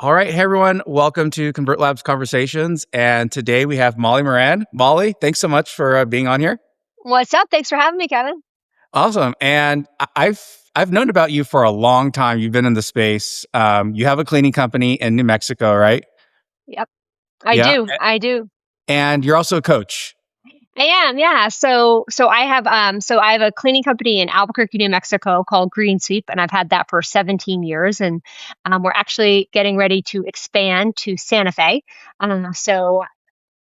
All right. Hey, everyone. Welcome to ConvertLabs Conversations. And today we have Molly Moran. Molly, thanks so much for being on here. What's up? Thanks for having me, Kevin. Awesome. And I've known about you for a long time. You've been in the space. You have a cleaning company in New Mexico, right? Yep, I Yeah. do. I do. And you're also a coach. I am, yeah. So I have a cleaning company in Albuquerque, New Mexico called Green Sweep, and I've had that for 17 years. And we're actually getting ready to expand to Santa Fe. So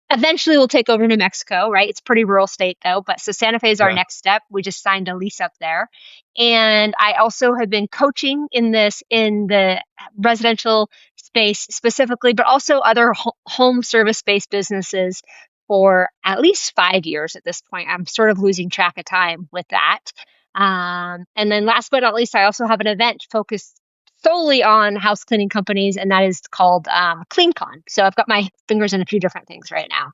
eventually we'll take over New Mexico, right? It's a pretty rural state though, but so Santa Fe is our Yeah. next step. We just signed a lease up there. And I also have been coaching in the residential space specifically, but also other home service based businesses for at least 5 years at this point. I'm sort of losing track of time with that. And then last but not least, I also have an event focused solely on house cleaning companies, and that is called CleanCon. So I've got my fingers in a few different things right now.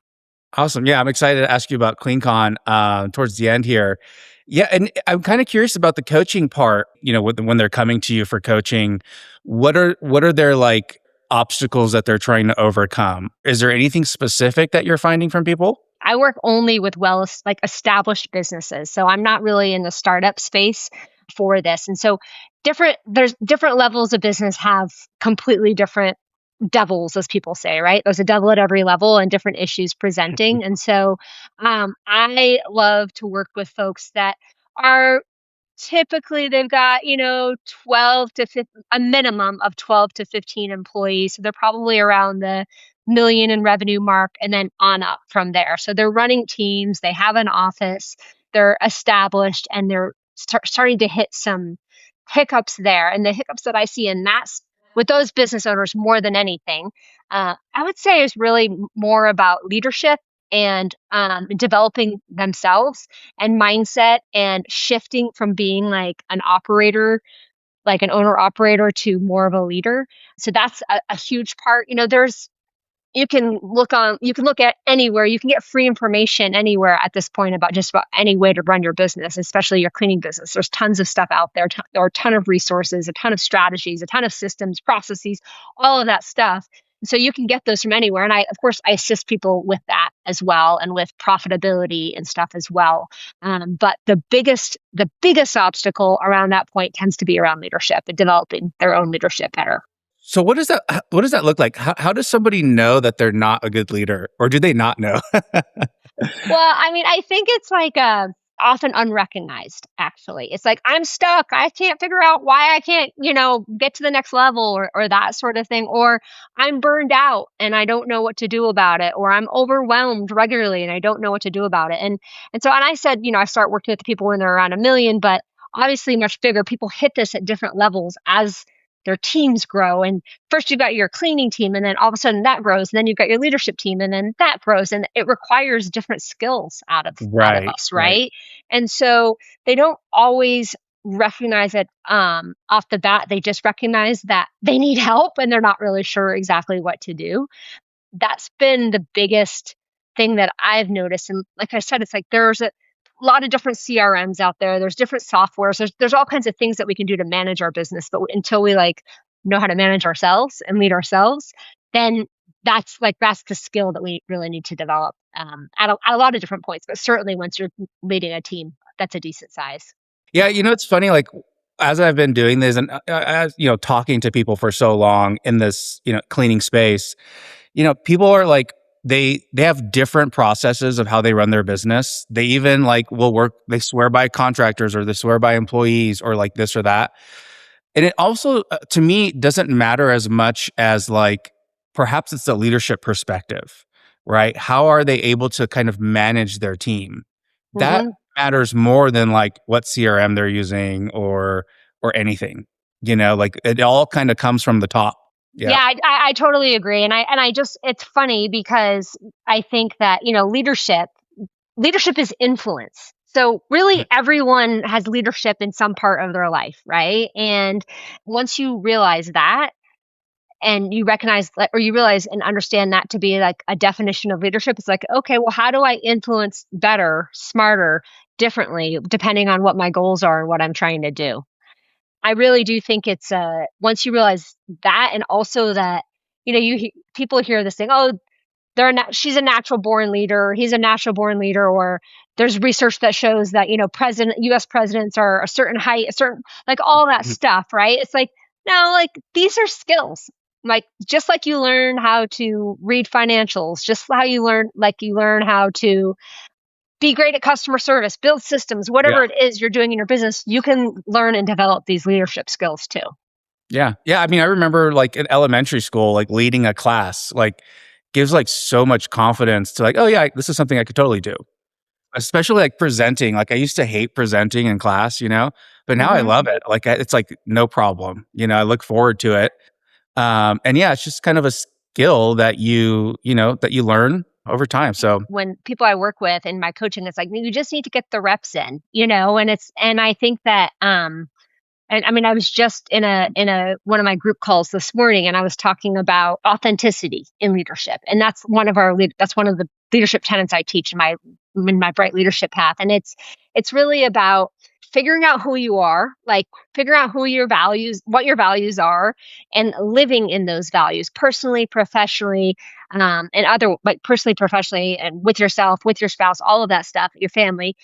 Awesome. Yeah. I'm excited to ask you about CleanCon towards the end here. Yeah. And I'm kind of curious about the coaching part, when they're coming to you for coaching, what are their like obstacles that they're trying to overcome? Is there anything specific that you're finding from people? I work only with like established businesses, so I'm not really in the startup space for this. And so there's different levels of business have completely different devils, as people say, right? There's a devil at every level and different issues presenting. And so I love to work with folks that are typically they've got, 12 to 15, a minimum of 12 to 15 employees. So they're probably around the million in revenue mark and then on up from there. So they're running teams, they have an office, they're established, and they're starting to hit some hiccups there. And the hiccups that I see in with those business owners more than anything, I would say is really more about leadership and developing themselves and mindset and shifting from being like an operator, like an owner operator, to more of a leader. So that's a huge part. You can look at anywhere, you can get free information anywhere at this point about just about any way to run your business, especially your cleaning business. There's tons of stuff out there. There are a ton of resources, a ton of strategies, a ton of systems, processes, all of that stuff. So you can get those from anywhere. And of course, I assist people with that as well, and with profitability and stuff as well. But the biggest obstacle around that point tends to be around leadership and developing their own leadership better. So what does that look like? How does somebody know that they're not a good leader, or do they not know? Well, I mean, I think it's like often unrecognized, actually. It's like, I'm stuck. I can't figure out why I can't, get to the next level, or that sort of thing. Or I'm burned out and I don't know what to do about it. Or I'm overwhelmed regularly and I don't know what to do about it. And I said, I start working with people when they're around a million, but obviously much bigger. People hit this at different levels as their teams grow. And first you've got your cleaning team, and then all of a sudden that grows, and then you've got your leadership team, and then that grows, and it requires different skills out of Right, us, right. right? And so they don't always recognize it off the bat. They just recognize that they need help and they're not really sure exactly what to do. That's been the biggest thing that I've noticed. And like I said, it's like there's a lot of different CRMs out there. There's different softwares. There's all kinds of things that we can do to manage our business. But until we like know how to manage ourselves and lead ourselves, then that's the skill that we really need to develop at a lot of different points. But certainly once you're leading a team, that's a decent size. Yeah, it's funny. Like as I've been doing this, and as talking to people for so long in this cleaning space, people are like they have different processes of how they run their business. They even like will work. They swear by contractors, or they swear by employees, or like this or that. And it also, to me, doesn't matter as much as like perhaps it's the leadership perspective, right? How are they able to kind of manage their team? That hmm matters more than like what CRM they're using or anything. Like it all kind of comes from the top. Yeah. Yeah, I totally agree. And I just, it's funny because I think that, leadership is influence. So really everyone has leadership in some part of their life, right? And once you realize that, and you recognize that, or you realize and understand that to be like a definition of leadership, it's like, okay, well, how do I influence better, smarter, differently, depending on what my goals are and what I'm trying to do? I really do think it's once you realize that, and also that people hear this thing, oh, she's a natural born leader, he's a natural born leader, or there's research that shows that, US presidents are a certain height, a certain, like all that stuff, right? It's like, no, like these are skills. Like, just like you learn how to read financials, just how you learn how to be great at customer service, build systems, whatever Yeah. it is you're doing in your business, you can learn and develop these leadership skills too. Yeah. Yeah. I mean, I remember like in elementary school, like leading a class, like gives like so much confidence to like, oh yeah, this is something I could totally do. Especially like presenting. Like I used to hate presenting in class, but now I Mm-hmm. love it. Like it's like no problem. I look forward to it. And yeah, it's just kind of a skill that that you learn over time. So When people I work with in my coaching, it's like, you just need to get the reps in, and I think that, and I mean, I was just in a one of my group calls this morning, and I was talking about authenticity in leadership, and that's one of the leadership tenets I teach in my Bright Leadership Path, and it's really about figuring out who you are, like figuring out what your values are, and living in those values personally, professionally, and other, like personally, professionally, and with yourself, with your spouse, all of that stuff, your family,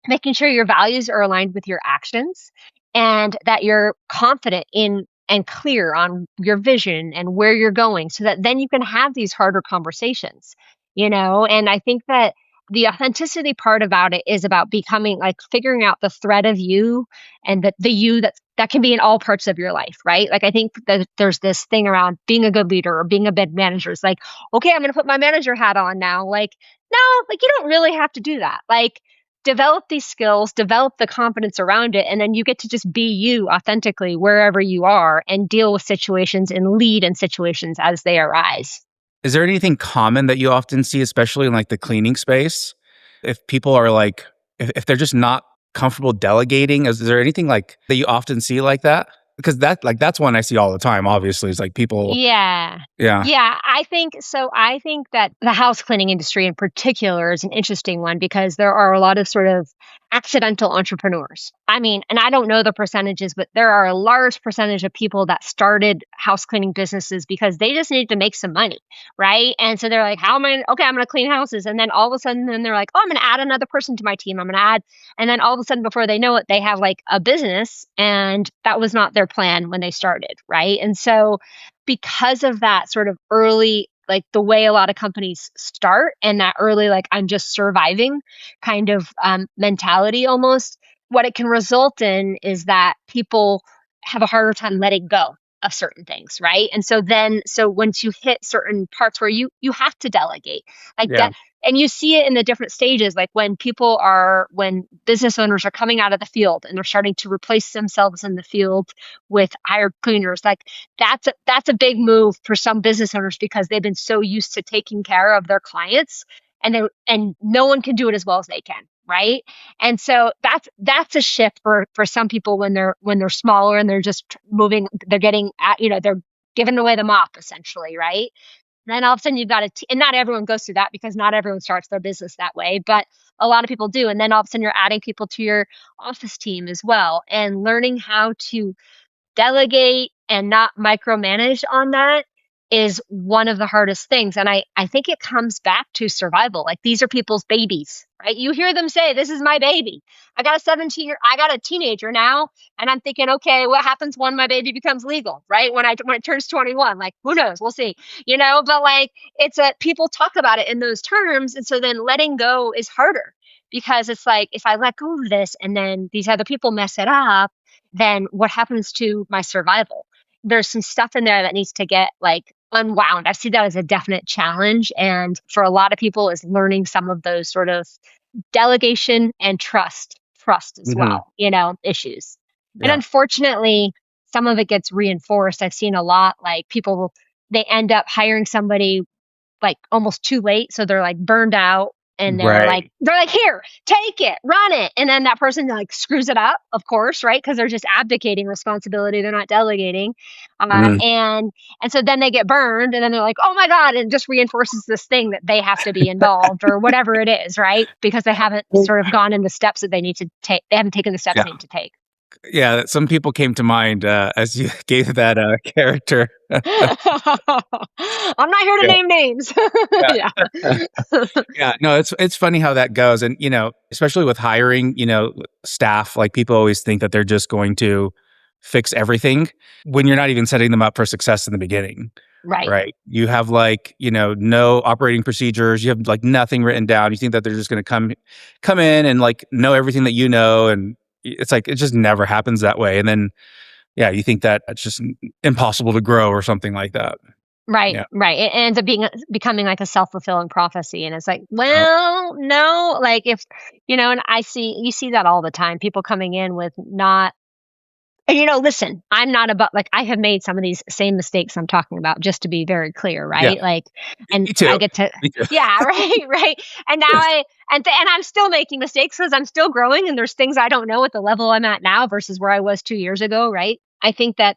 making sure your values are aligned with your actions and that you're confident in and clear on your vision and where you're going, so that then you can have these harder conversations, and I think that the authenticity part about it is about becoming, like, figuring out the thread of you, and the you that can be in all parts of your life, right? Like, I think that there's this thing around being a good leader or being a good manager. It's like, okay, I'm going to put my manager hat on now. Like, no, like, you don't really have to do that. Like, develop these skills, develop the confidence around it, and then you get to just be you authentically wherever you are and deal with situations and lead in situations as they arise. is there anything common that you often see, especially in like the cleaning space? If people are like, if they're just not comfortable delegating, is there anything like that you often see like that? Because that's one I see all the time. Obviously, it's like people, Yeah. yeah, Yeah, I think so. I think that the house cleaning industry in particular is an interesting one because there are a lot of sort of accidental entrepreneurs. I mean, and I don't know the percentages, but there are a large percentage of people that started house cleaning businesses because they just needed to make some money, right? And so they're like, okay, I'm going to clean houses. And then all of a sudden, then they're like, oh, I'm going to add another person to my team. And then all of a sudden, before they know it, they have like a business, and that was not their plan when they started, right? And so, because of that sort of early, like the way a lot of companies start, and that early, like, I'm just surviving kind of mentality almost, what it can result in is that people have a harder time letting go of certain things, right? And so once you hit certain parts where you have to delegate, like yeah, that, and you see it in the different stages, like when business owners are coming out of the field and they're starting to replace themselves in the field with hired cleaners, like that's a big move for some business owners because they've been so used to taking care of their clients, and no one can do it as well as they can, right? And so that's a shift for some people when they're smaller and they're just moving, they're getting at, they're giving away the mop essentially, right? And then all of a sudden you've got and not everyone goes through that because not everyone starts their business that way, but a lot of people do. And then all of a sudden you're adding people to your office team as well, and learning how to delegate and not micromanage on that is one of the hardest things. And I think it comes back to survival. Like, these are people's babies, right? You hear them say, this is my baby. I got a teenager now. And I'm thinking, okay, what happens when my baby becomes legal, right? When it turns 21, like, who knows? We'll see, but like, people talk about it in those terms. And so then letting go is harder because it's like, if I let go of this and then these other people mess it up, then what happens to my survival? There's some stuff in there that needs to get, like, unwound. I see that as a definite challenge. And for a lot of people is learning some of those sort of delegation and trust as hmm, well, issues. And yeah, unfortunately, some of it gets reinforced. I've seen a lot, like, they end up hiring somebody like almost too late. So they're like burned out, and right, they're like, here, take it, run it. And then that person like screws it up, of course, right? Because they're just abdicating responsibility. They're not delegating. hmm, And so then they get burned, and then they're like, oh my God, and it just reinforces this thing that they have to be involved or whatever it is, right? Because they haven't sort of gone in the steps that they need to take. They haven't taken the steps yeah. they need to take. Yeah, some people came to mind as you gave that character. I'm not here to Yeah, name names. yeah, Yeah. yeah. No, it's funny how that goes, and especially with hiring, staff. Like people always think that they're just going to fix everything when you're not even setting them up for success in the beginning. Right. Right. You have like, no operating procedures. You have like nothing written down. You think that they're just going to come in and like know everything that you know. And it's like, it just never happens that way. And then, yeah, you think that it's just impossible to grow or something like that. Right, Yeah. right. It ends up becoming like a self-fulfilling prophecy, and it's like, Uh, well, no, like if and you see that all the time. People coming in with not. And listen, I'm not about like I have made some of these same mistakes I'm talking about, just to be very clear, yeah. right? Like, and Me I too. get to, Me too. yeah, right, right. And now and I'm still making mistakes because I'm still growing, and there's things I don't know at the level I'm at now versus where I was 2 years ago, right? I think that,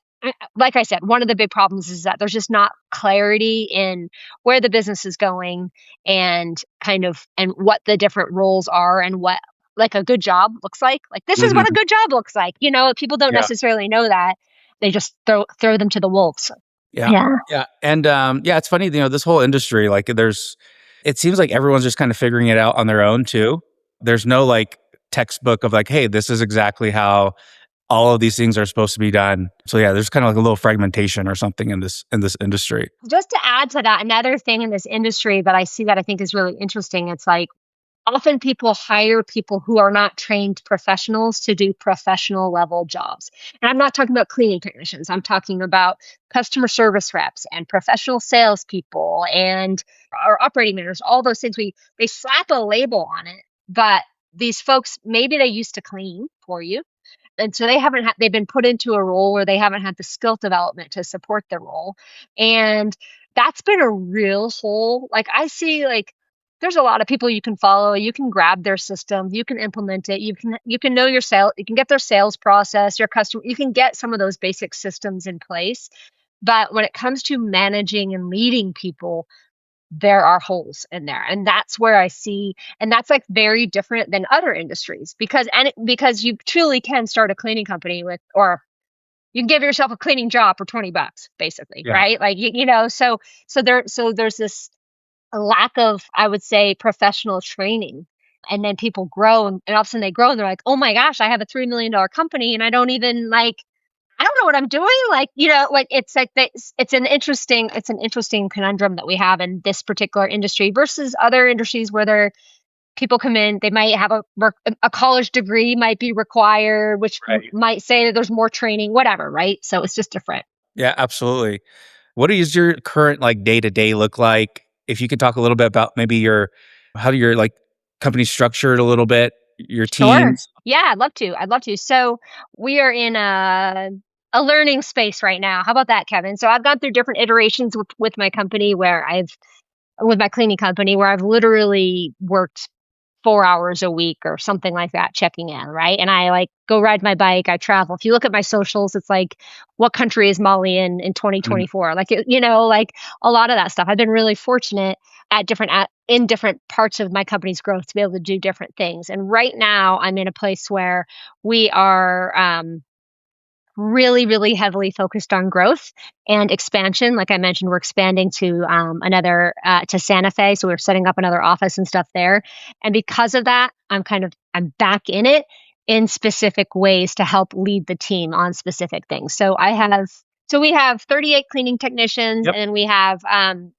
like I said, one of the big problems is that there's just not clarity in where the business is going and and what the different roles are and what like a good job looks like. Like this is what a Mhm. good job looks like. People don't Yeah. necessarily know that. They just throw them to the wolves. Yeah. Yeah. Yeah. And yeah, it's funny, this whole industry, like it seems like everyone's just kind of figuring it out on their own too. There's no like textbook of like, hey, this is exactly how all of these things are supposed to be done. So yeah, there's kind of like a little fragmentation or something in this industry. Just to add to that, another thing in this industry that I see that I think is really interesting, it's like often people hire people who are not trained professionals to do professional level jobs. And I'm not talking about cleaning technicians. I'm talking about customer service reps and professional salespeople and our operating managers, all those things. They slap a label on it, but these folks, maybe they used to clean for you. And so they've been put into a role where they haven't had the skill development to support the role. And that's been a real hole. Like I see like there's a lot of people you can follow, you can grab their system, you can implement it, you can know your sale, you can get their sales process, your customer, you can get some of those basic systems in place. But when it comes to managing and leading people, there are holes in there, and that's where I see, and that's like very different than other industries because you truly can start a cleaning company with, or you can give yourself a cleaning job for $20 basically, Yeah. right? Like so there's this lack of, I would say, professional training. And then people grow, and all of a sudden they grow and they're like, oh my gosh, I have a $3 million company and I don't even like, I don't know what I'm doing. Like, like it's like that. It's an interesting conundrum that we have in this particular industry versus other industries where people come in, they might have a college degree might be required, which Right. might say that there's more training, whatever, right? So it's just different. Yeah, absolutely. What does your current like day to day look like? If you could talk a little bit about maybe how your like company structured a little bit, your Sure. teams. Yeah, I'd love to. I'd love to. So we are in a learning space right now. How about that, Kevin? So I've gone through different iterations with my company with my cleaning company where I've literally worked 4 hours a week or something like that, checking in, right? And I like go ride my bike, I travel. If you look at my socials, it's like, what country is Molly in Mhm. 2024? Like, like a lot of that stuff. I've been really fortunate in different parts of my company's growth to be able to do different things. And right now I'm in a place where we are, really, really heavily focused on growth and expansion. Like I mentioned, we're expanding to to Santa Fe, so we're setting up another office and stuff there. And because of that, I'm back in it in specific ways to help lead the team on specific things. So we have 38 cleaning technicians, Yep. and we have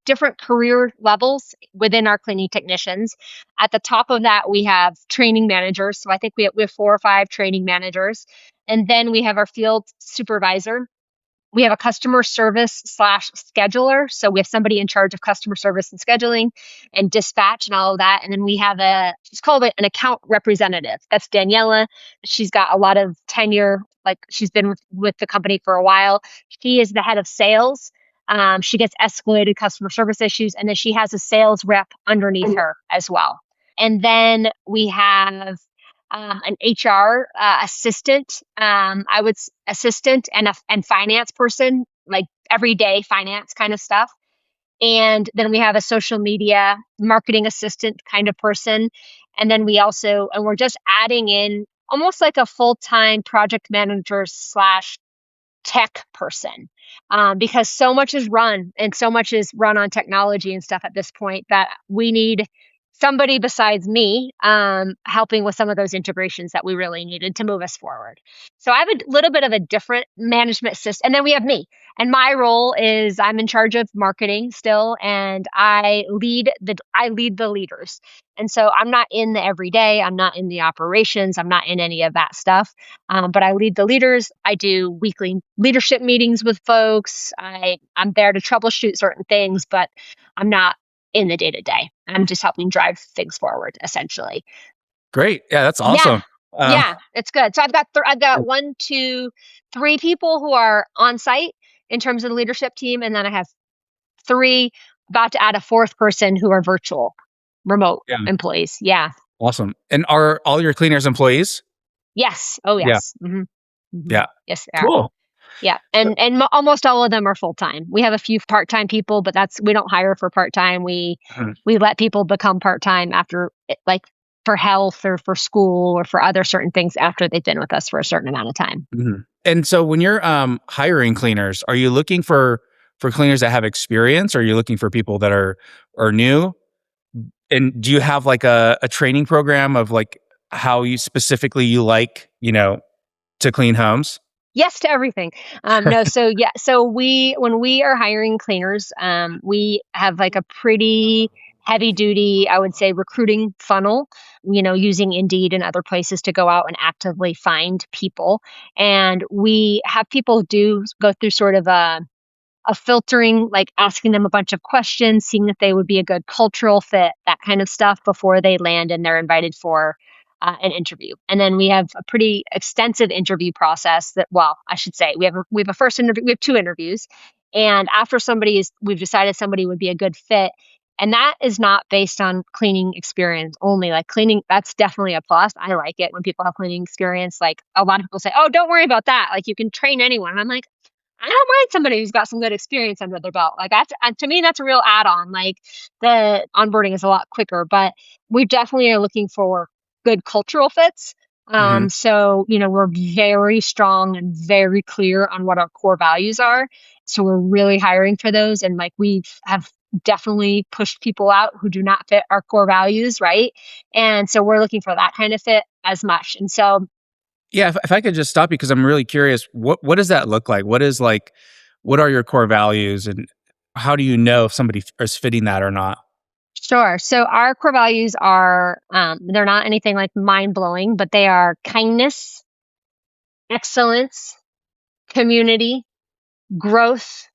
different career levels within our cleaning technicians. At the top of that, we have training managers. So I think we have 4 or 5 training managers, and then we have our field supervisor. We have a customer service slash scheduler. So we have somebody in charge of customer service and scheduling and dispatch and all of that. And then we have she's called it an account representative. That's Daniela. She's got a lot of tenure. Like she's been with the company for a while. She is the head of sales. She gets escalated customer service issues. And then she has a sales rep underneath her as well. And then we have an HR assistant, assistant and finance person, like everyday finance kind of stuff. And then we have a social media marketing assistant kind of person. And then we're just adding in almost like a full-time project manager slash tech person, because so much is run and so much is run on technology and stuff at this point that we need somebody besides me helping with some of those integrations that we really needed to move us forward. So I have a little bit of a different management system. And then we have me. And my role is I'm in charge of marketing still, and I lead the leaders. And so I'm not in the everyday, I'm not in the operations, I'm not in any of that stuff. But I lead the leaders. I do weekly leadership meetings with folks. I'm there to troubleshoot certain things, but I'm not in the day to day. I'm just helping drive things forward, essentially. Great. Yeah, that's Yeah, awesome. Um, yeah, it's good. So I've got one, two, three people who are on site in terms of the leadership team, and then I have three, about to add a fourth person who are virtual, remote yeah, employees. Yeah. awesome. And are all your cleaners employees? Yes. Oh, Yeah. yes. Yeah. Yes, they are. Cool. Yeah, and almost all of them are full time. We have a few part time people, but we don't hire for part time. Mhm. We let people become part time after, like, for health or for school or for other certain things after they've been with us for a certain amount of time. Mhm. And so when you're hiring cleaners, are you looking for cleaners that have experience, or are you looking for people that are new? And do you have like a training program of like how you specifically you like, to clean homes? Yes to everything. No, so yeah, so when we are hiring cleaners, we have like a pretty heavy duty, I would say, recruiting funnel, using Indeed and other places to go out and actively find people. And we have people go through sort of a filtering, like asking them a bunch of questions, seeing if they would be a good cultural fit, that kind of stuff before they land and they're invited for an interview. And then we have a pretty extensive interview process well, I should say we have a first interview, we have two interviews. And after we've decided somebody would be a good fit. And that is not based on cleaning experience only. Like cleaning, that's definitely a plus. I like it when people have cleaning experience. Like a lot of people say, oh, don't worry about that. Like you can train anyone. And I'm like, I don't mind somebody who's got some good experience under their belt. Like that's to me, that's a real add-on. Like the onboarding is a lot quicker, but we definitely are looking for good cultural fits. Hmm. So we're very strong and very clear on what our core values are. So we're really hiring for those, and like we have definitely pushed people out who do not fit our core values, right? And so we're looking for that kind of fit as much. And so Yeah, if I could just stop you because I'm really curious, what does that look like? What are your core values, and how do you know if somebody is fitting that or not? Sure. So our core values are, they're not anything like mind blowing, but they are kindness, excellence, community, growth,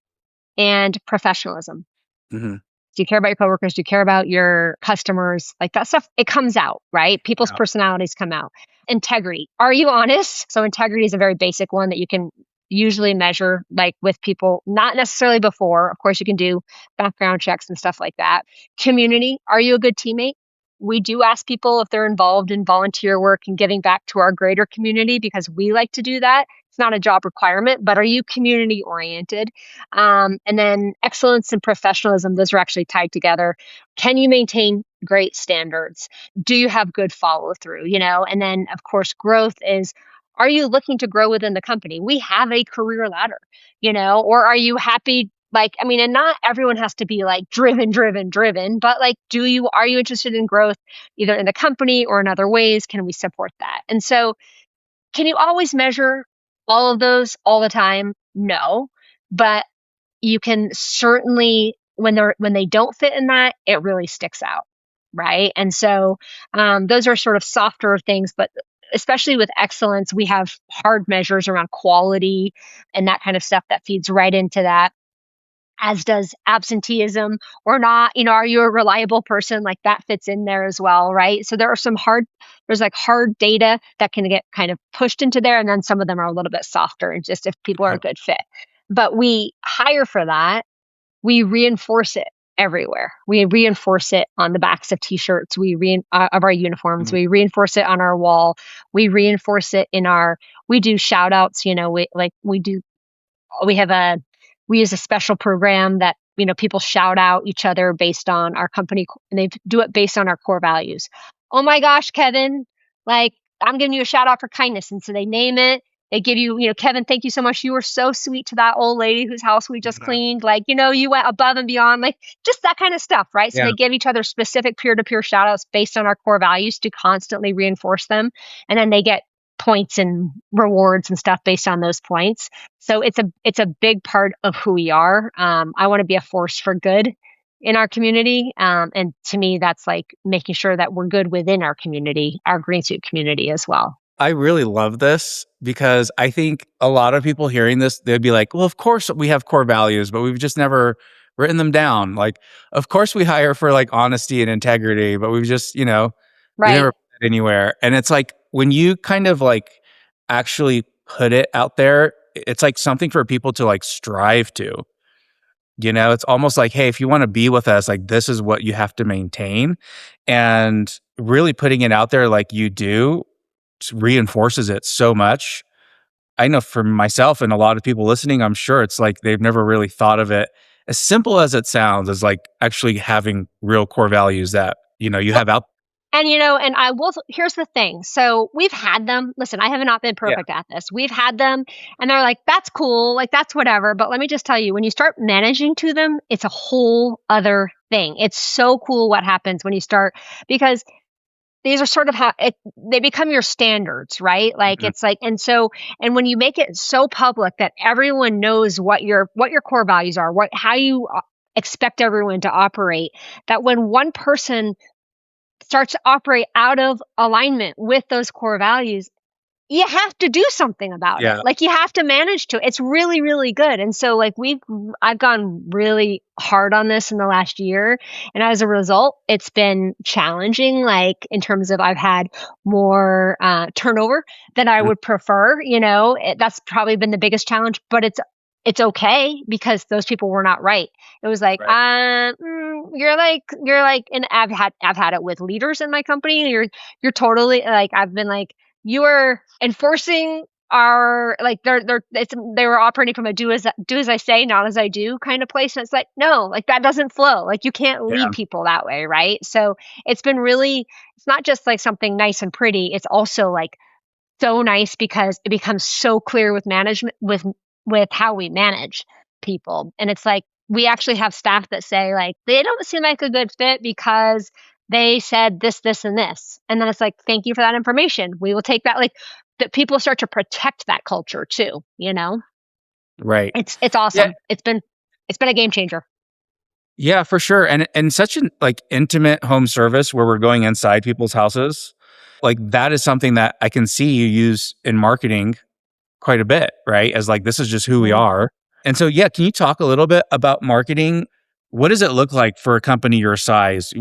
and professionalism. Hmm. Do you care about your coworkers? Do you care about your customers? Like that stuff, it comes out, right? People's Yeah. personalities come out. Integrity. Are you honest? So integrity is a very basic one that you can usually measure, like with people, not necessarily before. Of course, you can do background checks and stuff like that. Community. Are you a good teammate? We do ask people if they're involved in volunteer work and giving back to our greater community because we like to do that. It's not a job requirement, but are you community oriented? And then excellence and professionalism, those are actually tied together. Can you maintain great standards? Do you have good follow through? And then, of course, growth is, are you looking to grow within the company? We have a career ladder, or are you happy? Like, I mean, and not everyone has to be like driven, but like, are you interested in growth either in the company or in other ways? Can we support that? And so, can you always measure all of those all the time? No, but you can certainly, when they don't fit in that, it really sticks out, right? And so those are sort of softer things, but especially with excellence, we have hard measures around quality and that kind of stuff that feeds right into that, as does absenteeism or not. Are you a reliable person? Like that fits in there as well, right? So there's like hard data that can get kind of pushed into there, and then some of them are a little bit softer and just if people are a good fit. But we hire for that. We reinforce it everywhere. We reinforce it on the backs of t-shirts. Of our uniforms. Mhm. We reinforce it on our wall. We reinforce it we do shout outs. We have we use a special program that people shout out each other based on our company, and they do it based on our core values. Oh my gosh, Kevin, like I'm giving you a shout out for kindness. And so they name it. They give you, Kevin, thank you so much. You were so sweet to that old lady whose house we just Yeah. cleaned. Like, you went above and beyond, like just that kind of stuff, right? So Yeah. they give each other specific peer-to-peer shout outs based on our core values to constantly reinforce them. And then they get points and rewards and stuff based on those points. So it's a big part of who we are. I want to be a force for good in our community. And to me, that's like making sure that we're good within our community, our green suit community as well. I really love this because I think a lot of people hearing this, they'd be like, well, of course we have core values, but we've just never written them down. Like, of course we hire for like honesty and integrity, but we've just, we Right. never put it anywhere. And it's like when you kind of like actually put it out there, it's like something for people to like strive to. It's almost like, hey, if you want to be with us, like this is what you have to maintain. And really putting it out there like you do reinforces it so much. I know for myself and a lot of people listening, I'm sure it's like they've never really thought of it as simple as it sounds, as like actually having real core values that, you have out. And I will, here's the thing. So we've had them. Listen, I have not been Yeah. perfect at this. We've had them and they're like, that's cool. Like, that's whatever. But let me just tell you, when you start managing to them, it's a whole other thing. It's so cool what happens when you start, because these are sort of how they become your standards, right? Like Mhm. it's like, and when you make it so public that everyone knows what your core values are, how you expect everyone to operate, that when one person starts to operate out of alignment with those core values, you have to do something about it. Yeah. Like you have to manage to. It's really, really good. And so like I've gone really hard on this in the last year. And as a result, it's been challenging, like in terms of I've had more turnover than I Mhm. would prefer. That's probably been the biggest challenge, but it's okay because those people were not right. It was like, Right. you're like, and I've had it with leaders in my company. You're totally like, I've been like, you are enforcing our like they were operating from a do as I say, not as I do kind of place. And it's like, no, like that doesn't flow. Like you can't Yeah. lead people that way, right? So it's been really, it's not just like something nice and pretty. It's also like so nice because it becomes so clear with management with how we manage people. And it's like we actually have staff that say like they don't seem like a good fit because they said this, this, and this. And then it's like, thank you for that information. We will take that. Like that people start to protect that culture too. Right. It's Yeah. awesome. It's been a game changer. Yeah, for sure. And such an like intimate home service where we're going inside people's houses, like that is something that I can see you use in marketing quite a bit, right? As like this is just who we Mhm. are. And so yeah, can you talk a little bit about marketing? What does it look like for a company your size?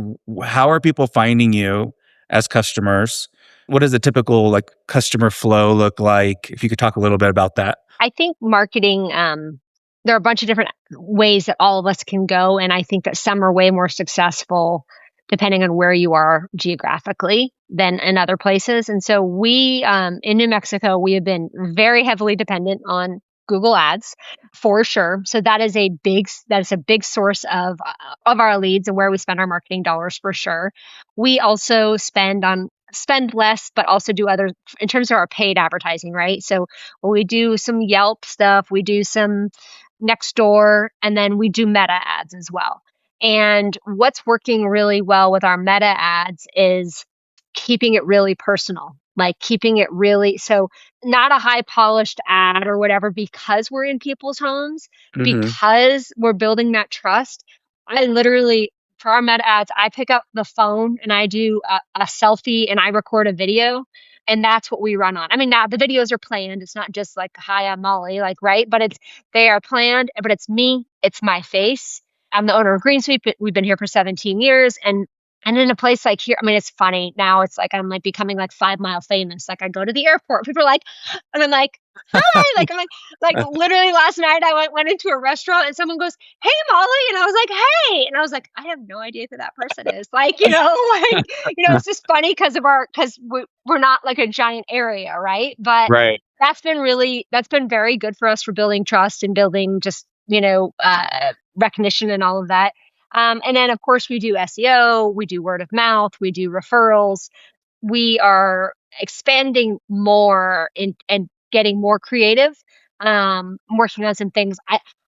How are people finding you as customers? What does the typical like customer flow look like? If you could talk a little bit about that. I think marketing, there are a bunch of different ways that all of us can go. And I think that some are way more successful depending on where you are geographically than in other places. And so in New Mexico, we have been very heavily dependent on Google Ads for sure. So that is a big source of our leads and where we spend our marketing dollars for sure. We also spend less, but also do other in terms of our paid advertising, right? So we do some Yelp stuff, we do some Nextdoor, and then we do meta ads as well. And what's working really well with our meta ads is keeping it really personal, like keeping it really so not a high polished ad or whatever because we're in people's homes, Hmm. because we're building that trust. I literally, for our meta ads, I pick up the phone and I do a selfie and I record a video. And that's what we run on. I mean, now the videos are planned. It's not just like, hi, I'm Molly, like, right? But they are planned, but it's me, it's my face. I'm the owner of Green Sweep. We've been here for 17 years. And in a place like here, I mean, it's funny now. It's like I'm like becoming like 5 Mile famous. Like I go to the airport, people are like, and I'm like, hi. Like I'm like literally last night I went into a restaurant and someone goes, hey Molly, and I was like, hey, and I was like, I have no idea who that person is. Like like it's just funny because we're not like a giant area, right? But Right. that's been very good for us for building trust and building just recognition and all of that. And then, of course, we do SEO, we do word of mouth, we do referrals. We are expanding more and getting more creative. I'm working on some things.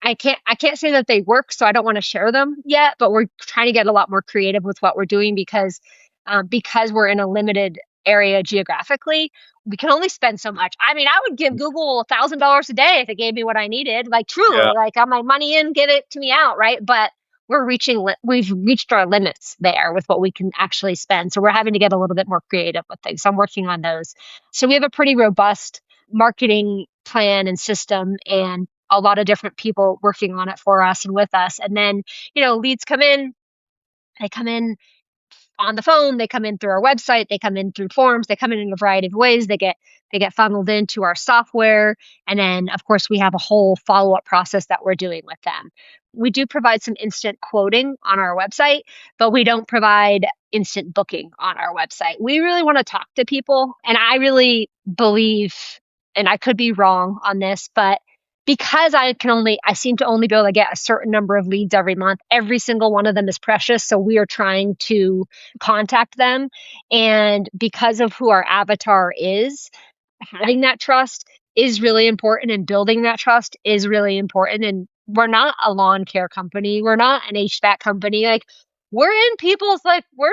I can't say that they work, so I don't want to share them yet, but we're trying to get a lot more creative with what we're doing because we're in a limited area geographically, we can only spend so much. I mean, I would give Google $1,000 a day if it gave me what I needed, like Yeah. truly, like on my money in, give it to me out, right? But we've reached our limits there with what we can actually spend. So we're having to get a little bit more creative with things. So I'm working on those. So we have a pretty robust marketing plan and system and a lot of different people working on it for us and with us. And then, leads come in, they come in on the phone, they come in through our website, they come in through forms, they come in a variety of ways. They get funneled into our software, and then of course we have a whole follow-up process that we're doing with them. We do provide some instant quoting on our website, but we don't provide instant booking on our website. We really want to talk to people, and I really believe, and I could be wrong on this, but because I seem to only be able to get a certain number of leads every month, every single one of them is precious. So we are trying to contact them. And because of who our avatar is, having that trust is really important and building that trust is really important. And we're not a lawn care company. We're not an HVAC company. Like we're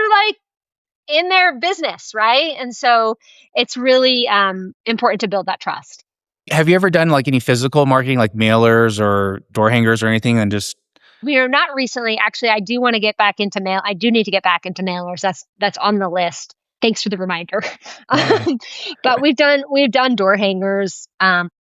like in their business, right? And so it's really important to build that trust. Have you ever done like any physical marketing, like mailers or door hangers or anything, and just We are not recently. Actually, I do want to get back into mail. I do need to get back into mailers. That's on the list. Thanks for the reminder. Um, but we've done door hangers.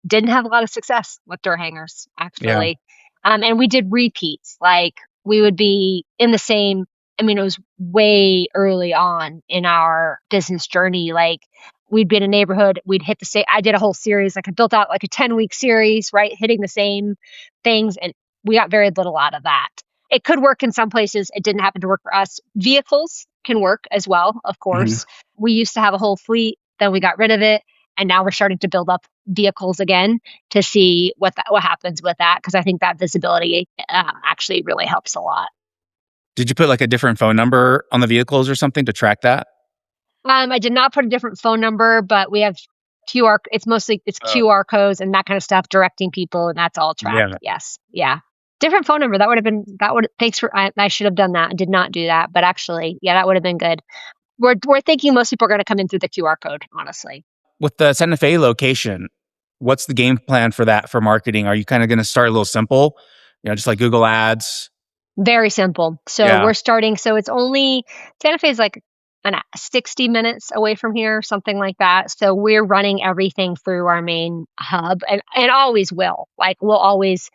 Didn't have a lot of success with door hangers yeah. actually. And we did repeats. Like we would be in the same. I mean, it was way early on in our business journey. Like we'd be in a neighborhood, we'd hit the same. I did a whole series. Like I built out like a 10-week series, right, hitting the same things, and we got very little out of that. It could work in some places. It didn't happen to work for us. Vehicles can work as well, of Mhm. course. We used to have a whole fleet, then we got rid of it, and now we're starting to build up vehicles again to see what happens with that, because I think that visibility actually really helps a lot. Did you put like a different phone number on the vehicles or something to track that? I did not put a different phone number, but we have QR. It's Oh, QR codes and that kind of stuff directing people, and that's all tracked. yeah. Yes, yeah. Different phone number. That would have been that would. Thanks for. I should have done that. I did not do that, but actually, yeah, that would have been good. We're thinking most people are going to come in through the QR code. Honestly, With the Santa Fe location, what's the game plan for that for marketing? Are you kind of going to start a little simple, just like Google Ads? very simple. So Yeah. we're starting. So it's only Santa Fe is like 60 minutes away from here, something like that. So we're running everything through our main hub, and always will. Like we'll always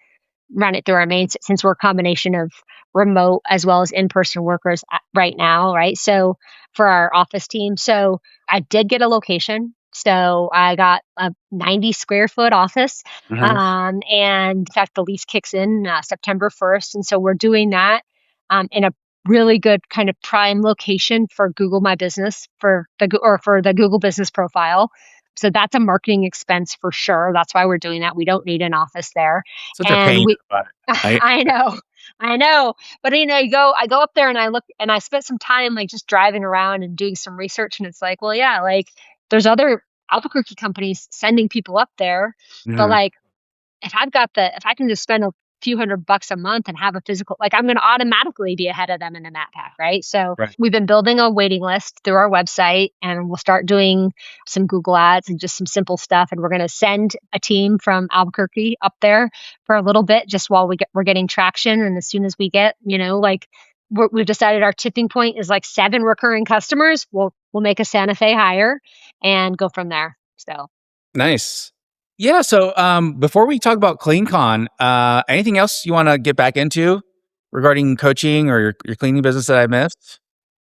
run it through our main, since we're a combination of remote as well as in-person workers right now, right? So for our office team. So I did get a location. So I got a 90 square foot office. Mhm. And in fact, the lease kicks in September 1st. And so we're doing that in a really good kind of prime location for Google My Business for the Google Business Profile. So that's a marketing expense for sure. That's why we're doing that. We don't need an office there. Such a And pain. we But I I know. I know. But I go up there and I look and I spent some time like just driving around and doing some research, and it's like, well, yeah, like there's other Albuquerque companies sending people up there, but Mhm. like if I can just spend a few $100 a month and have a physical, like I'm going to automatically be ahead of them in the map pack, right? So Right. we've been building a waiting list through our website, and we'll start doing some Google ads and just some simple stuff. And we're going to send a team from Albuquerque up there for a little bit, just while we're getting traction. And as soon as we get, we've decided our tipping point is like 7 recurring customers. We'll make a Santa Fe hire and go from there. So Nice. Yeah. So before we talk about CleanCon, anything else you want to get back into regarding coaching or your cleaning business that I missed?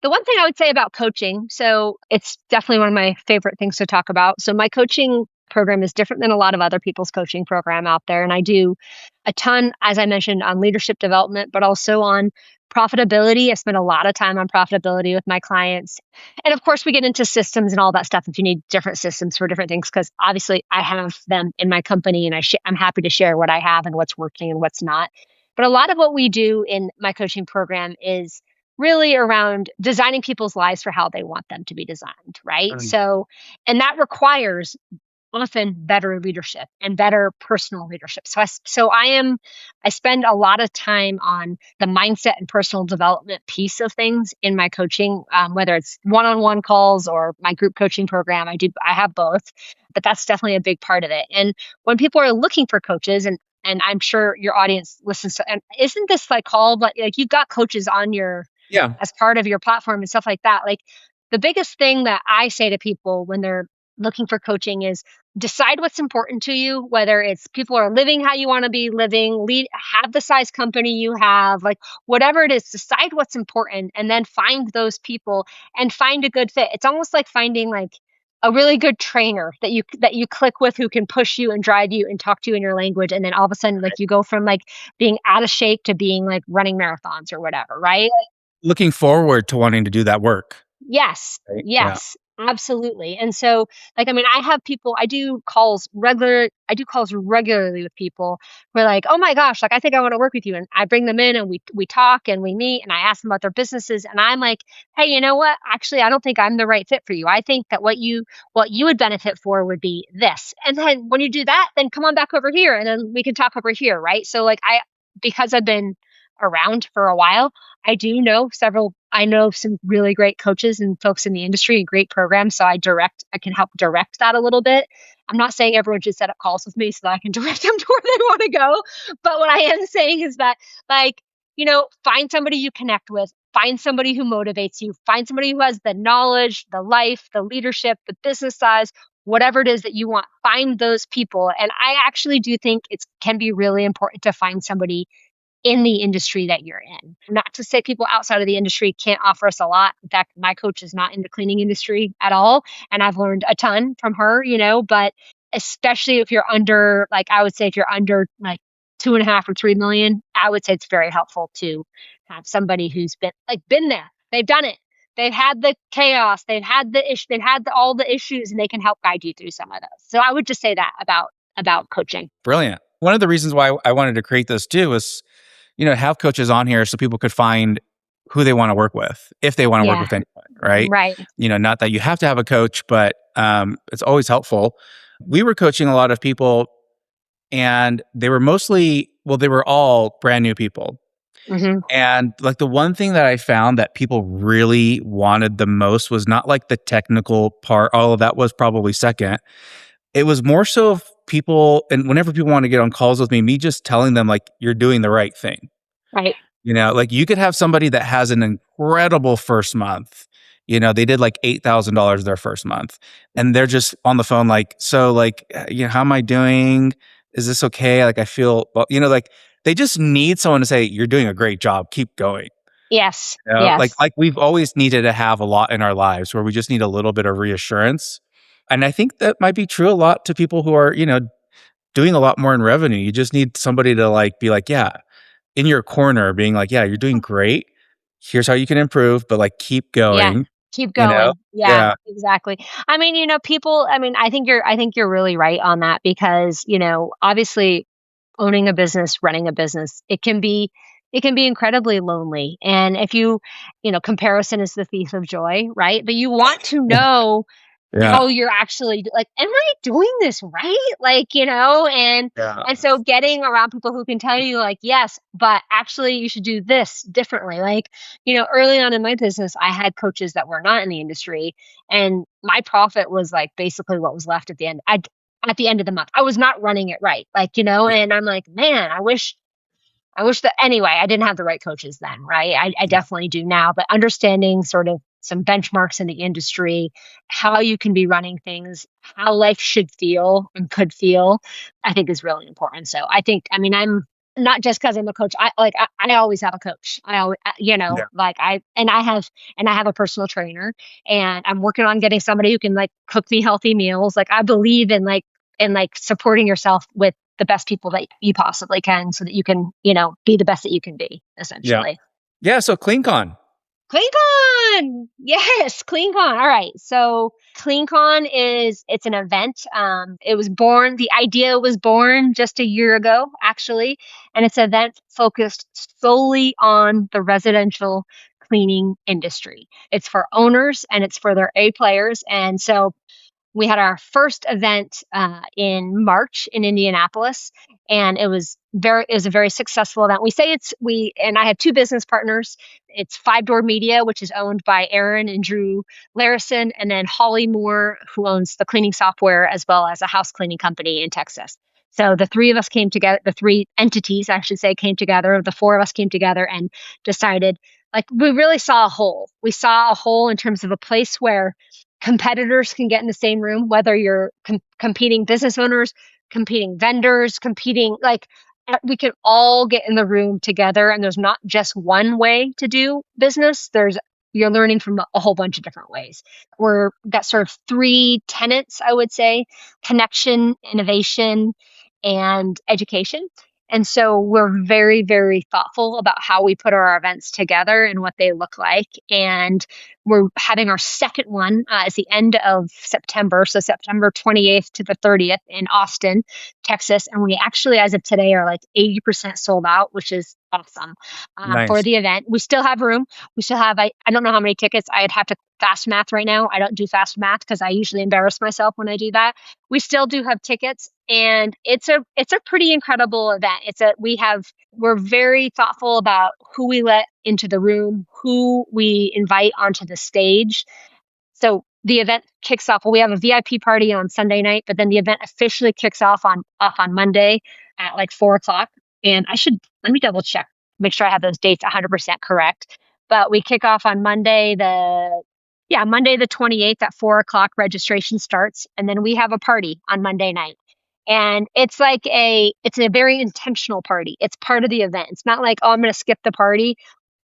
the one thing I would say about coaching, so it's definitely one of my favorite things to talk about. So my coaching program is different than a lot of other people's coaching program out there. And I do a ton, as I mentioned, on leadership development, but also on profitability. I spend a lot of time on profitability with my clients. And of course, we get into systems and all that stuff if you need different systems for different things, because obviously I have them in my company, and I'm happy to share what I have and what's working and what's not. But a lot of what we do in my coaching program is really around designing people's lives for how they want them to be designed, right? So, and that requires often better leadership and better personal leadership. I spend a lot of time on the mindset and personal development piece of things in my coaching, whether it's one-on-one calls or my group coaching program. I have both, but that's definitely a big part of it. And when people are looking for coaches, and I'm sure your audience listens to, and isn't this like called, like you've got coaches on your, Yeah. as part of your platform and stuff like that. Like the biggest thing that I say to people when they're looking for coaching is decide what's important to you, whether it's people are living how you want to be living, have the size company you have, like whatever it is, decide what's important and then find those people and find a good fit. It's almost like finding like a really good trainer that you click with, who can push you and drive you and talk to you in your language. And then all of a sudden, like you go from like being out of shape to being like running marathons or whatever, right? Looking forward to wanting to do that work. Yes. Right? Yeah. Yes. Absolutely. And so, like, I mean, I do calls regularly with people who are like, oh my gosh, like, I think I want to work with you. And I bring them in and we talk and we meet and I ask them about their businesses. And I'm like, hey, you know what? Actually, I don't think I'm the right fit for you. I think that what you would benefit for would be this. And then when you do that, then come on back over here and then we can talk over here. Right. So, like, because I've been around for a while, I know some really great coaches and folks in the industry and great programs. So I can help direct that a little bit. I'm not saying everyone should set up calls with me so that I can direct them to where they want to go. But what I am saying is that, like, find somebody you connect with, find somebody who motivates you, find somebody who has the knowledge, the life, the leadership, the business size, whatever it is that you want, find those people. And I actually do think it can be really important to find somebody in the industry that you're in. Not to say people outside of the industry can't offer us a lot. In fact, my coach is not in the cleaning industry at all. And I've learned a ton from her, but especially if you're under, like, I would say if you're under like 2.5 or 3 million, I would say it's very helpful to have somebody who's been there. They've done it. They've had the chaos. They've had the issue. They've had all the issues, and they can help guide you through some of those. So I would just say that about coaching. Brilliant. One of the reasons why I wanted to create this too is, have coaches on here so people could find who they want to work with, if they want to work with anyone, right? Right. Not that you have to have a coach, but it's always helpful. We were coaching a lot of people and they were they were all brand new people. Mm-hmm. And like the one thing that I found that people really wanted the most was not like the technical part. All of that was probably second. It was more so of people, and whenever people want to get on calls with me just telling them like, you're doing the right thing. Right. Like you could have somebody that has an incredible first month. They did like $8,000 their first month and they're just on the phone like, so like, how am I doing? Is this okay? Like I feel, like they just need someone to say, you're doing a great job. Keep going. Yes. Yes. Like we've always needed to have a lot in our lives where we just need a little bit of reassurance. And I think that might be true a lot to people who are, doing a lot more in revenue. You just need somebody to like be like, yeah, in your corner, being like, yeah, you're doing great. Here's how you can improve, but like keep going. Yeah. Keep going. Yeah. Exactly. I mean, I think you're really right on that because, obviously owning a business, running a business, it can be incredibly lonely. And if comparison is the thief of joy, right? But you want to know how you're actually like, am I doing this right? Like, and so getting around people who can tell you like, yes, but actually you should do this differently. Like, early on in my business, I had coaches that were not in the industry and my profit was like basically what was left at the end. At the end of the month, I was not running it right. Like, and I'm like, man, I wish that anyway, I didn't have the right coaches then, right? I definitely do now, but understanding sort of some benchmarks in the industry, how you can be running things, how life should feel and could feel, I think is really important. So I'm not just because I'm a coach. I always have a coach. I always, I have a personal trainer and I'm working on getting somebody who can like cook me healthy meals. Like I believe in supporting yourself with the best people that you possibly can so that you can, be the best that you can be essentially. Yeah. So CleanCon. CleanCon! Yes, CleanCon. All right. So CleanCon it's an event. The idea was born just a year ago, actually. And it's an event focused solely on the residential cleaning industry. It's for owners and it's for their A players. And so we had our first event in March in Indianapolis, and it was a very successful event. And I have two business partners. It's Five Door Media, which is owned by Aaron and Drew Larison, and then Holly Moore, who owns the cleaning software as well as a house cleaning company in Texas. So the three of us came together, the three entities, I should say, came together. The four of us came together and decided, like, we really saw a hole. We saw a hole in terms of a place where competitors can get in the same room, whether you're competing business owners, competing vendors, competing, like, we can all get in the room together, and there's not just one way to do business. You're learning from a whole bunch of different ways. We're got sort of three tenets, I would say: connection, innovation, and education. And so we're very, very thoughtful about how we put our events together and what they look like. And we're having our second one at the end of September. So September 28th to the 30th in Austin, Texas. And we actually, as of today, are like 80% sold out, which is awesome for Nice. the event. We still have room. We still have, I don't know how many tickets. I'd have to fast math right now. I don't do fast math because I usually embarrass myself when I do that. We still do have tickets, and it's a pretty incredible event. We're very thoughtful about who we let into the room, who we invite onto the stage. So the event kicks off. Well, we have a VIP party on Sunday night, but then the event officially kicks off on Monday at like 4:00. And let me double check, make sure I have those dates 100% correct. But we kick off on Monday the 28th at 4:00. Registration starts, and then we have a party on Monday night. And it's a very intentional party. It's part of the event. It's not like, oh, I'm going to skip the party.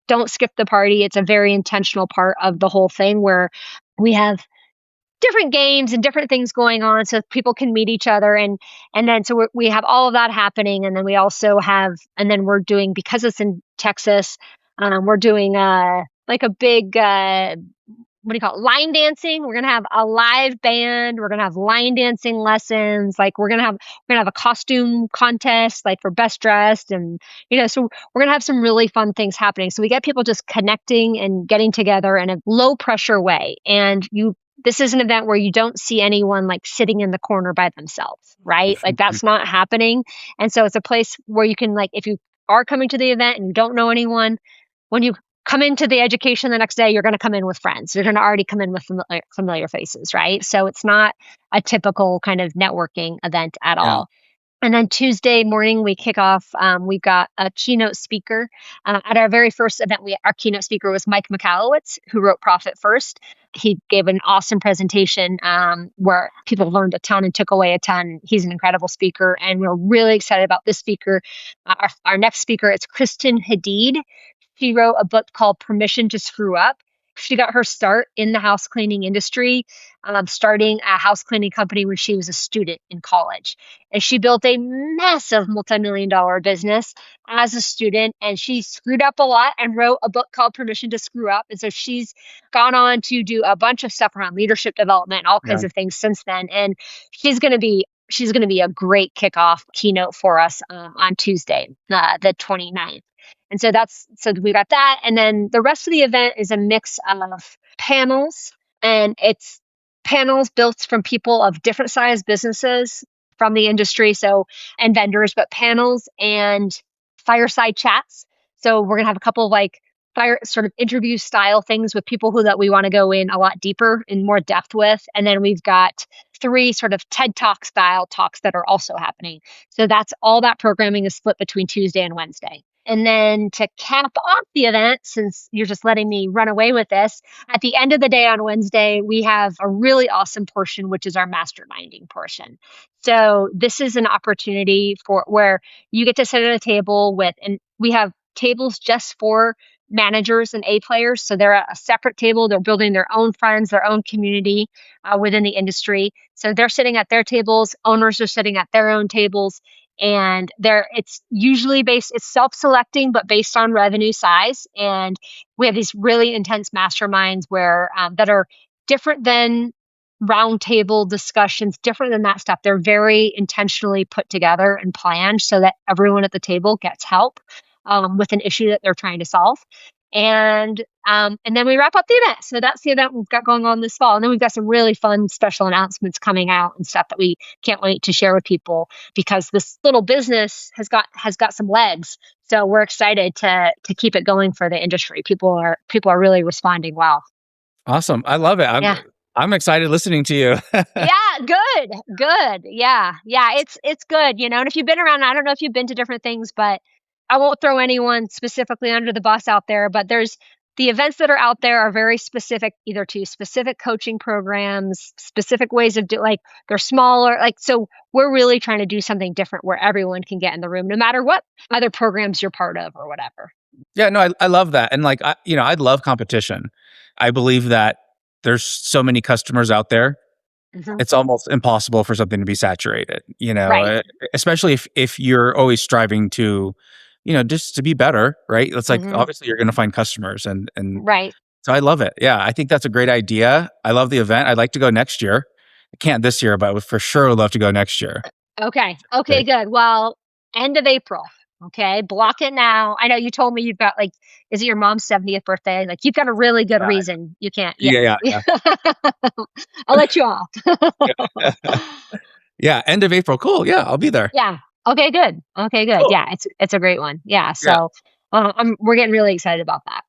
Don't skip the party. It's a very intentional part of the whole thing where we have different games and different things going on so people can meet each other. And then so we have all of that happening. And then we also we're doing, because it's in Texas, we're doing like a big, what do you call it? Line dancing. We're going to have a live band. We're going to have line dancing lessons. Like we're going to have a costume contest, like for best dressed. And, so we're going to have some really fun things happening. So we get people just connecting and getting together in a low pressure way. And this is an event where you don't see anyone like sitting in the corner by themselves, right? Like that's not happening. And so it's a place where you can, like, if you are coming to the event and you don't know anyone, when you come into the education the next day, you're going to come in with friends. You're going to already come in with familiar faces, right? So it's not a typical kind of networking event at all. And then Tuesday morning, we kick off. We've got a keynote speaker. At our very first event, our keynote speaker was Mike Michalowicz, who wrote Profit First. He gave an awesome presentation where people learned a ton and took away a ton. He's an incredible speaker, and we're really excited about this speaker. Our next speaker is Kristen Hadid. She wrote a book called Permission to Screw Up. She got her start in the house cleaning industry, starting a house cleaning company when she was a student in college. And she built a massive multi-million-dollar business as a student, and she screwed up a lot and wrote a book called Permission to Screw Up. And so she's gone on to do a bunch of stuff around leadership development and all kinds of things since then. And she's going to be a great kickoff keynote for us on Tuesday, the 29th. And so we got that. And then the rest of the event is a mix of panels, and it's panels built from people of different size businesses from the industry. And vendors, but panels and fireside chats. So we're going to have a couple of like sort of interview style things with people that we want to go in a lot deeper in more depth with. And then we've got 3 sort of TED Talk style talks that are also happening. So that's all. That programming is split between Tuesday and Wednesday. And then to cap off the event, since you're just letting me run away with this, at the end of the day on Wednesday, we have a really awesome portion, which is our masterminding portion. So this is an opportunity where you get to sit at a table and we have tables just for managers and A players. So they're at a separate table. They're building their own friends, their own community within the industry. So they're sitting at their tables. Owners are sitting at their own tables. And it's usually it's self-selecting, but based on revenue size. And we have these really intense masterminds that are different than roundtable discussions, different than that stuff. They're very intentionally put together and planned so that everyone at the table gets help with an issue that they're trying to solve. And then we wrap up the event. So that's the event we've got going on this fall. And then we've got some really fun special announcements coming out and stuff that we can't wait to share with people, because this little business has got some legs. So we're excited to keep it going for the industry. People are really responding well. Awesome. I love it. Yeah. I'm excited listening to you. Yeah, good. Yeah. It's good, And if you've been around, I don't know if you've been to different things, but I won't throw anyone specifically under the bus out there, but there's the events that are out there are very specific, either to specific coaching programs, specific ways of like they're smaller. Like, so we're really trying to do something different where everyone can get in the room, no matter what other programs you're part of or whatever. Yeah, no, I love that. And like, I love competition. I believe that there's so many customers out there. Mhm. It's almost impossible for something to be saturated, Right. especially if you're always striving to, just to be better, right? It's like, Mhm. obviously you're going to find customers and Right. so I love it. Yeah, I think that's a great idea. I love the event. I'd like to go next year. I can't this year, but for sure would love to go next year. Okay. Okay, Great. good. Well, end of April. Okay. Block it now. I know you told me you've got like, is it your mom's 70th birthday? Like, you've got a really good Uh, reason. You can't. Yeah. yeah, yeah, I'll let you off. yeah. Yeah, end of April. Cool. Yeah, I'll be there. Yeah. Okay, good. Okay, good. Cool. Yeah. It's a great one. Yeah. Yeah. So we're getting really excited about that.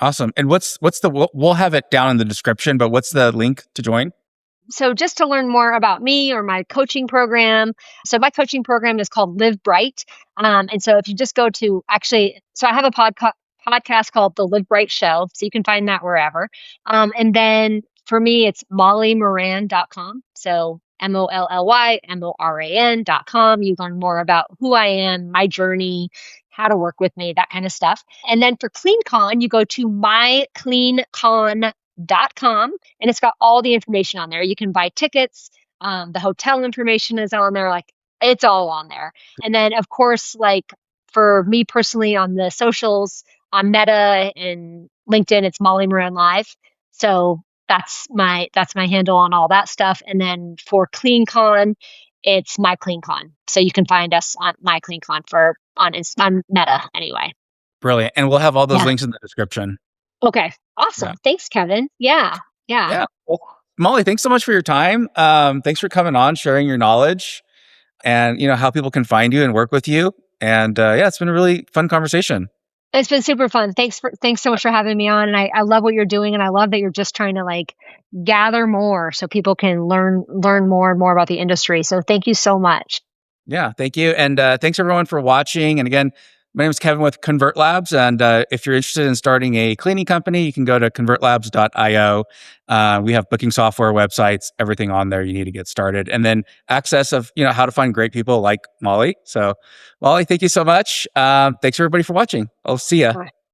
Awesome. And what's the we'll have it down in the description, but what's the link to join? So just to learn more about me or my coaching program, so my coaching program is called Live Bright. And so if you just go to so I have a podcast called The Live Bright Show. So you can find that wherever. And then for me, it's mollymoran.com. So MOLLYMORAN.com. You learn more about who I am, my journey, how to work with me, that kind of stuff. And then for CleanCon, you go to mycleancon.com, and it's got all the information on there. You can buy tickets. The hotel information is on there. Like, it's all on there. And then, of course, like for me personally on the socials, on Meta and LinkedIn, it's Molly Moran Live. So that's my handle on all that stuff. And then for CleanCon, it's my CleanCon. So you can find us on my CleanCon on Meta anyway. Brilliant. And we'll have all those Yeah. links in the description. Okay. Awesome. Yeah. Thanks, Kevin. Yeah. Yeah. Well, Molly, thanks so much for your time. Thanks for coming on, sharing your knowledge and how people can find you and work with you. And yeah, it's been a really fun conversation. It's been super fun. Thanks so much for having me on. And I love what you're doing. And I love that you're just trying to like gather more so people can learn more and more about the industry. So thank you so much. Yeah, thank you. And thanks everyone for watching. And again, my name is Kevin with ConvertLabs. And if you're interested in starting a cleaning company, you can go to convertlabs.io. We have booking software, websites, everything on there you need to get started. And then access of, how to find great people like Molly. So Molly, thank you so much. Thanks everybody for watching. I'll see ya.